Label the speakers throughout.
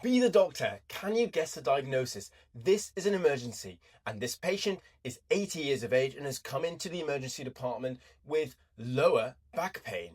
Speaker 1: Be the doctor. Can you guess the diagnosis? This is an emergency, and this patient is 80 years of age and has come into the emergency department with lower back pain.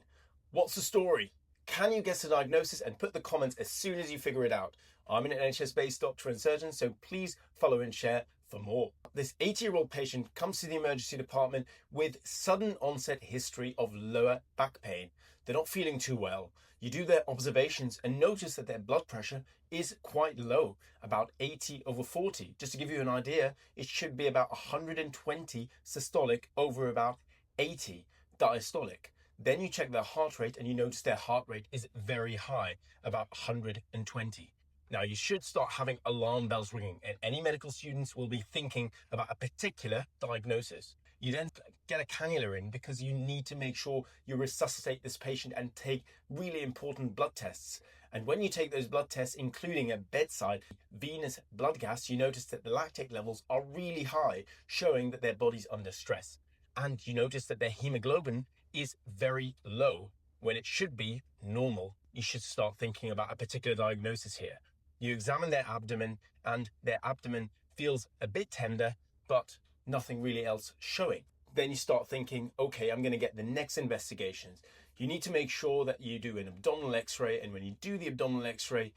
Speaker 1: What's the story? Can you guess the diagnosis? And put the comments as soon as you figure it out. I'm an NHS-based doctor and surgeon, so please follow and share for more. This 80-year-old patient comes to the emergency department with sudden onset history of lower back pain. They're not feeling too well. You do their observations and notice that their blood pressure is quite low, about 80/40. Just to give you an idea, it should be about 120 systolic over about 80 diastolic. Then you check their heart rate and you notice their heart rate is very high, about 120. Now, you should start having alarm bells ringing, and any medical students will be thinking about a particular diagnosis. You then get a cannula in because you need to make sure you resuscitate this patient and take really important blood tests. And when you take those blood tests, including a bedside venous blood gas, you notice that the lactate levels are really high, showing that their body's under stress. And you notice that their hemoglobin is very low when it should be normal. You should start thinking about a particular diagnosis here. You examine their abdomen and their abdomen feels a bit tender, but nothing really else showing. Then you start thinking, okay, I'm going to get the next investigations. You need to make sure that you do an abdominal x-ray, and when you do the abdominal x-ray,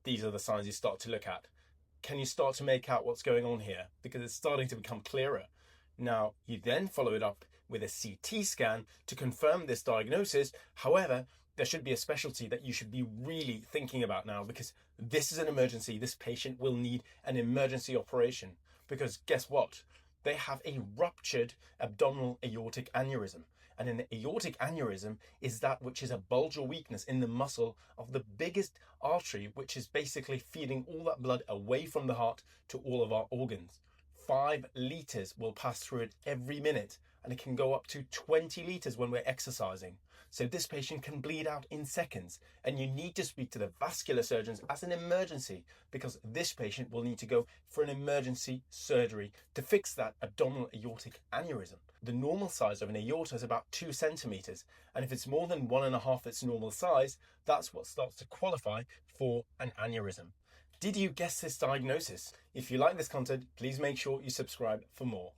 Speaker 1: these are the signs you start to look at. Can you start to make out what's going on here? Because it's starting to become clearer. Now, you then follow it up with a CT scan to confirm this diagnosis. However, there should be a specialty that you should be really thinking about now, because this is an emergency. This patient will need an emergency operation, because guess what? They have a ruptured abdominal aortic aneurysm. And an aortic aneurysm is that which is a bulge or weakness in the muscle of the biggest artery, which is basically feeding all that blood away from the heart to all of our organs. 5 liters will pass through it every minute, and it can go up to 20 liters when we're exercising. So this patient can bleed out in seconds, and you need to speak to the vascular surgeons as an emergency, because this patient will need to go for an emergency surgery to fix that abdominal aortic aneurysm. The normal size of an aorta is about 2 centimeters, and if it's more than 1.5 its normal size, that's what starts to qualify for an aneurysm. Did you guess this diagnosis? If you like this content, please make sure you subscribe for more.